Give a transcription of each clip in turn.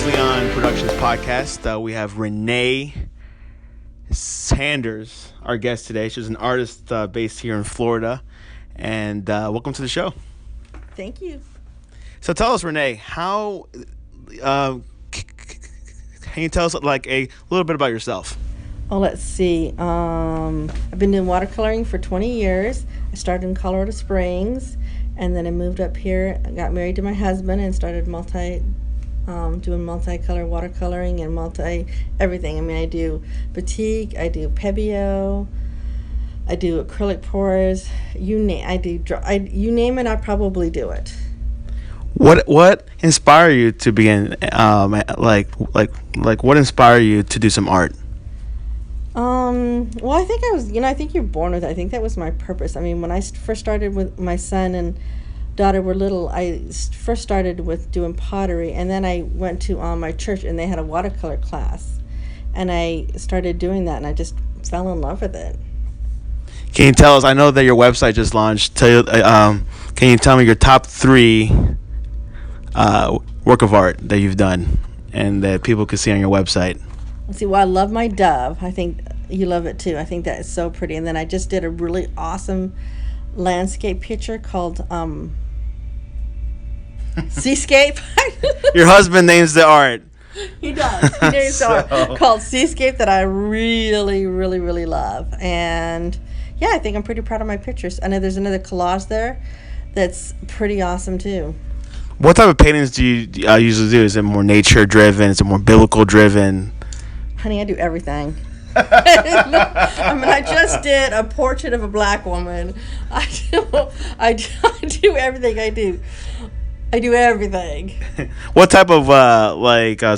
Sleon Productions podcast. We have Rene Sanders, our guest today. She's an artist based here in Florida. And welcome to the show. Thank you. So tell us, Rene, how can you tell us like a little bit about yourself? Oh, let's see. I've been doing watercoloring for 20 years. I started in Colorado Springs, and then I moved up here. I got married to my husband and started doing multicolor watercoloring and everything. I mean, I do batik, I do pebeo, I do acrylic pours. You name it, I probably do it. What inspired you to begin? What inspired you to do some art? Well, I think I think you're born with it. I think that was my purpose. I mean, when I first started with my son and daughter were little, I first started with doing pottery, and then I went to my church and they had a watercolor class, and I started doing that, and I just fell in love with it. Can you tell us? I know that your website just launched. Can you tell me your top 3 work of art that you've done and that people could see on your website? Let's see. Well, I love my dove. I think you love it too. I think that is so pretty. And then I just did a really awesome landscape picture called Seascape. Your husband names the art. He does. He names the art called Seascape that I really, really, really love. And yeah, I think I'm pretty proud of my pictures. I know there's another collage there that's pretty awesome too. What type of paintings do you usually do? Is it more nature driven? Is it more biblical driven? Honey, I do everything. I mean, I just did a portrait of a black woman. I do everything. I do everything. What type of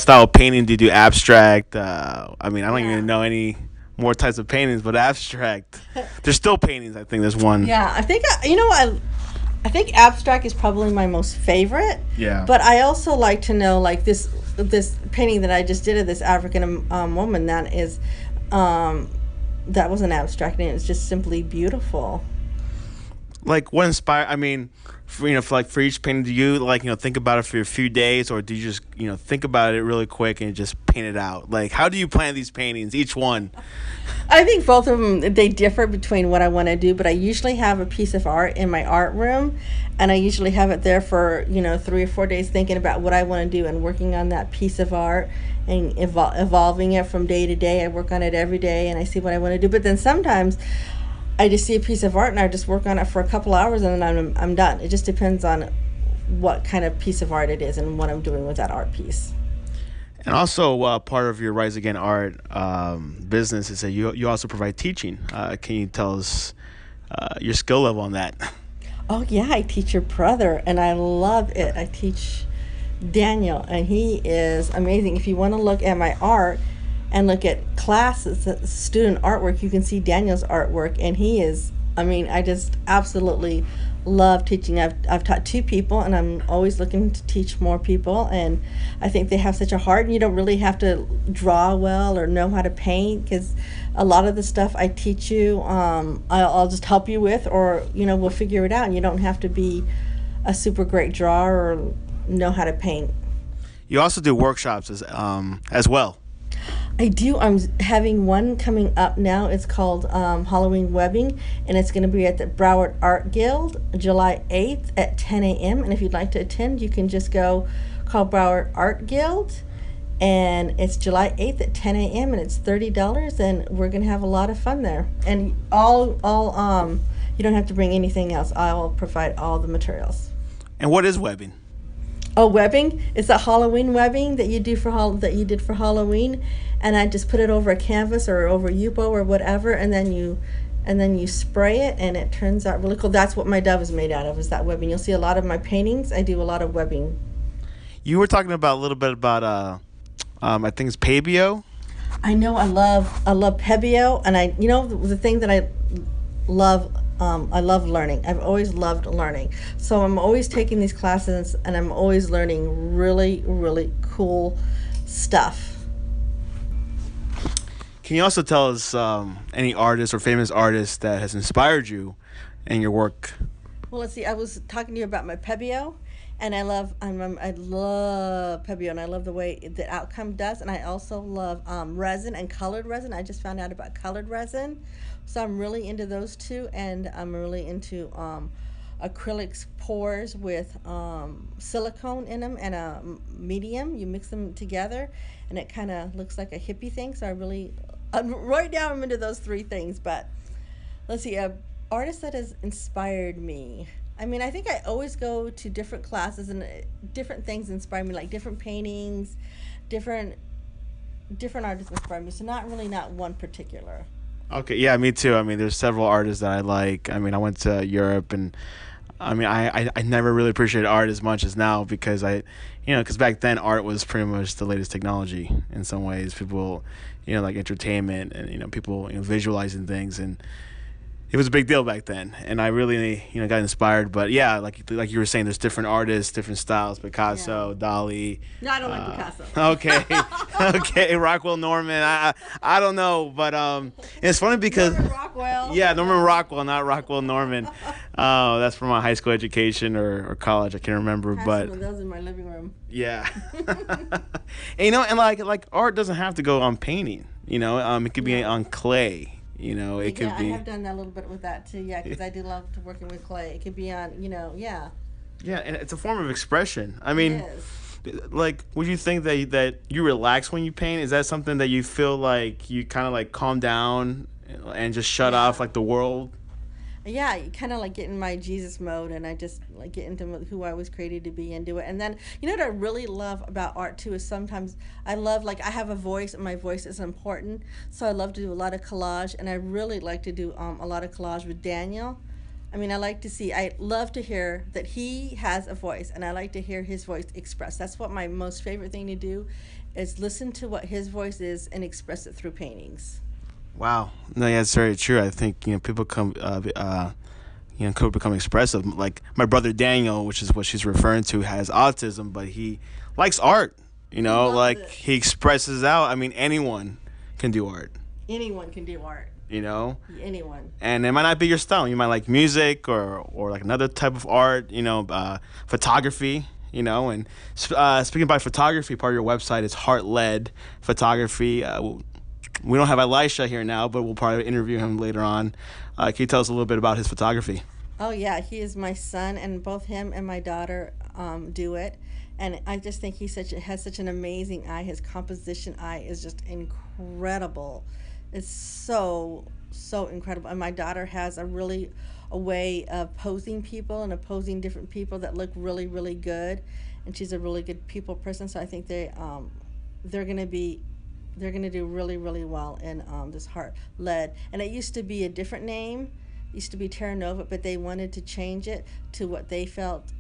style of painting do you do? Abstract? I mean, I don't even know any more types of paintings, but abstract. There's still paintings. I think there's one. Yeah, I think I think abstract is probably my most favorite. Yeah. But I also like to know, like this painting that I just did of this African woman, that is that wasn't abstract, and it was just simply beautiful. Like, what inspired? I mean, for each painting, do you think about it for a few days, or do you just think about it really quick and just paint it out? Like, how do you plan these paintings, each one? I think both of them, they differ between what I want to do, but I usually have a piece of art in my art room, and I usually have it there for 3 or 4 days, thinking about what I want to do and working on that piece of art and evolving it from day to day. I work on it every day and I see what I want to do, but then sometimes I just see a piece of art and I just work on it for a couple hours and then I'm done. It just depends on what kind of piece of art it is and what I'm doing with that art piece. And also, part of your Rise Again art business is that you also provide teaching. Can you tell us your skill level on that? Oh yeah, I teach your brother and I love it. I teach Daniel and he is amazing. If you want to look at my art and look at classes, student artwork, you can see Daniel's artwork, and he is, I just absolutely love teaching. I've taught 2 people, and I'm always looking to teach more people, and I think they have such a heart, and you don't really have to draw well or know how to paint, because a lot of the stuff I teach you, I'll just help you with, or we'll figure it out, and you don't have to be a super great drawer or know how to paint. You also do workshops as well. I do. I'm having one coming up now. It's called Halloween Webbing, and it's going to be at the Broward Art Guild, July 8th at 10 a.m. And if you'd like to attend, you can just call Broward Art Guild, and it's July 8th at 10 a.m. and it's $30, and we're going to have a lot of fun there. And you don't have to bring anything else. I will provide all the materials. And what is webbing? Oh, webbing is a Halloween webbing that you did for Halloween, and I just put it over a canvas or over Yupo or whatever, and then you spray it, and it turns out really cool. That's what my dove is made out of, is that webbing. You'll see a lot of my paintings. I do a lot of webbing. You were talking about a little bit about I think it's pebeo. I know. I love pebeo, and the thing that I love learning. I've always loved learning. So I'm always taking these classes and I'm always learning really, really cool stuff. Can you also tell us any artist or famous artist that has inspired you in your work? Well, let's see. I was talking to you about my pebeo, And I love Pebbione. I love the way the outcome does, and I also love resin and colored resin. I just found out about colored resin, so I'm really into those two, and I'm really into acrylics pours with silicone in them and a medium. You mix them together, and it kind of looks like a hippie thing. So right now I'm into those three things. But let's see, a artist that has inspired me. I mean, I think I always go to different classes and different things inspire me, like different paintings, different artists inspire me. So not one particular. Okay, yeah, me too. I mean, there's several artists that I like. I mean, I went to Europe, and I mean, I never really appreciated art as much as now, because because back then art was pretty much the latest technology in some ways. People, like entertainment, and people, visualizing things, and it was a big deal back then, and I really, got inspired. But yeah, like you were saying, there's different artists, different styles. Picasso, Yeah. Dali. No, I don't like Picasso. Okay, okay, Rockwell Norman. I don't know, but it's funny because Norman Rockwell. yeah, Norman Rockwell, not Rockwell Norman. That's from my high school education or college. I can't remember, I have but some of those in my living room. yeah. And like art doesn't have to go on painting. It could be No. on clay. It could Yeah, be. I have done that a little bit with that too. Yeah, because I do love working with clay. It could be on, yeah. Yeah, and it's a form of expression. I mean, It is. like, would you think that you relax when you paint? Is that something that you feel like you kind of like calm down and just shut Yeah. off like the world? Yeah, you kind of like get in my Jesus mode, and I just like get into who I was created to be and do it. And then what I really love about art too is sometimes I love, like, I have a voice and my voice is important, so I love to do a lot of collage, and I really like to do a lot of collage with Daniel. I mean, I love to hear that he has a voice, and I like to hear his voice expressed. That's what my most favorite thing to do, is listen to what his voice is and express it through paintings. Wow. No, yeah, it's very true. I think people could become expressive. Like my brother Daniel, which is what she's referring to, has autism, but he likes art. loves Like it. he expresses out. I mean, anyone can do art. Anyone can do art. Anyone. And it might not be your style. You might like music or like another type of art. Photography. And speaking about photography, part of your website is Heart Led Photography. We don't have Elisha here now, but we'll probably interview him later on. Can you tell us a little bit about his photography? Oh yeah, he is my son, and both him and my daughter do it. And I just think has such an amazing eye. His composition eye is just incredible. It's so incredible. And my daughter has a way of posing people and opposing different people that look really really good. And she's a really good people person. So I think they're gonna do really really well in this Heart Led. And it used to be a different name. It used to be Terra Nova, but they wanted to change it to what they felt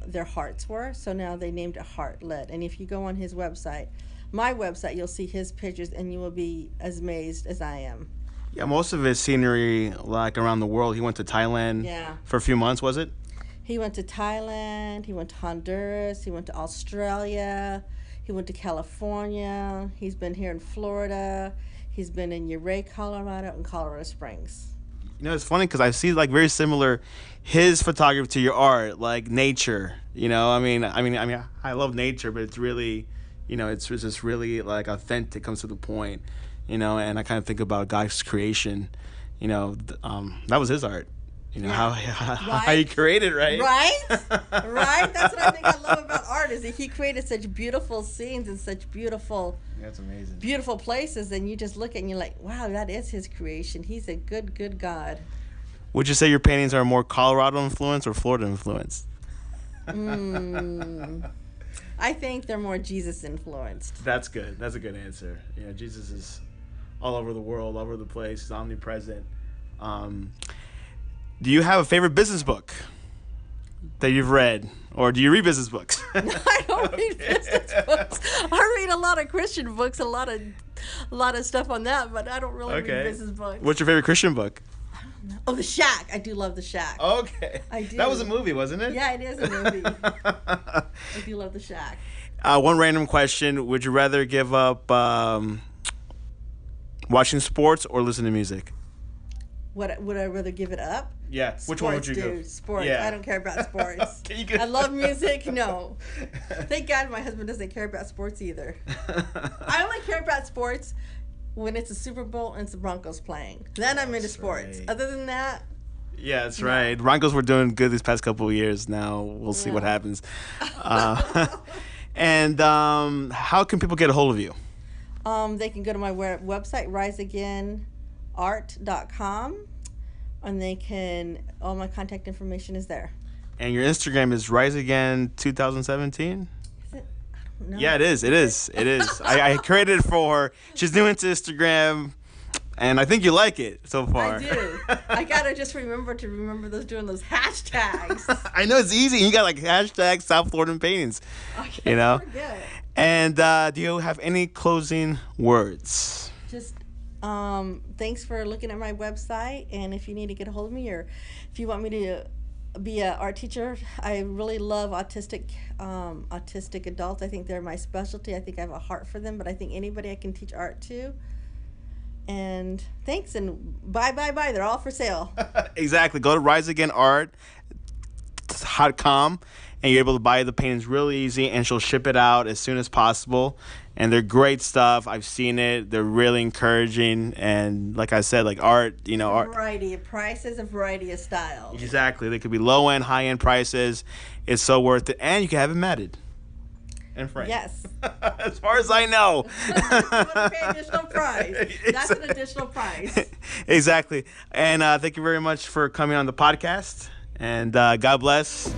their hearts were. So now they named it Heart Led. And if you go on his website, my website, you'll see his pictures, and you will be as amazed as I am. Yeah, most of his scenery, like around the world. He went to Thailand Yeah. for a few months, was it? He went to Thailand, he went to Honduras, he went to Australia, he went to California, he's been here in Florida, he's been in Ouray, Colorado, and Colorado Springs. It's funny because I see like very similar his photography to your art, like nature. I love nature, but it's really, it's just really like authentic, comes to the point. And I kind of think about God's creation. That was his art. Yeah. How he created, right? Right? Right? That's what I think I love about art, is that he created such beautiful scenes and such beautiful That's amazing. beautiful places, and you just look at it and you're like, wow, that is his creation. He's a good God. Would you say your paintings are more Colorado influenced or Florida influenced? I think they're more Jesus influenced. That's good. That's a good answer. Jesus is all over the world, all over the place. He's omnipresent. Do you have a favorite business book that you've read, or do you read business books? I don't read business books. I read a lot of Christian books, a lot of stuff on that, but I don't really read business books. What's your favorite Christian book? Oh, The Shack. I do love The Shack. Okay. I do. That was a movie, wasn't it? Yeah, it is a movie. I do love The Shack. One random question. Would you rather give up watching sports or listen to music? would I rather give it up? Yeah. Which one would you go? Sports. Yeah. I don't care about sports. Can you I love music. No. Thank God my husband doesn't care about sports either. I only care about sports when it's a Super Bowl and it's the Broncos playing. Then I'm into sports. right. Other than that, Yeah, that's right. Broncos were doing good these past couple of years. Now we'll see what happens. And how can people get a hold of you? they can go to my website, riseagainart.com, and they can, all my contact information is there. And your Instagram is riseagain2017? Is it? I don't know. Yeah, it is. It is. It is. I created it for her. She's new into Instagram, and I think you like it so far. I do. I gotta just remember doing those hashtags. I know it's easy. You got like hashtag South Floridian paintings. Okay, You know? forget. And do you have any closing words? Just thanks for looking at my website, and if you need to get a hold of me, or if you want me to be an art teacher, I really love autistic adults. I think they're my specialty. I think I have a heart for them, but I think anybody I can teach art to. And thanks, and bye. They're all for sale. Exactly. Go to riseagainart.com, and you're able to buy the paintings really easy, and she'll ship it out as soon as possible. And they're great stuff. I've seen it. They're really encouraging. And like I said, like art, art. Variety of prices, a variety of styles. Exactly. They could be low end, high end prices. It's so worth it. And you can have it matted. And framed. Yes. As far as I know. You want to pay additional price. That's an additional price. Exactly. And thank you very much for coming on the podcast. And God bless.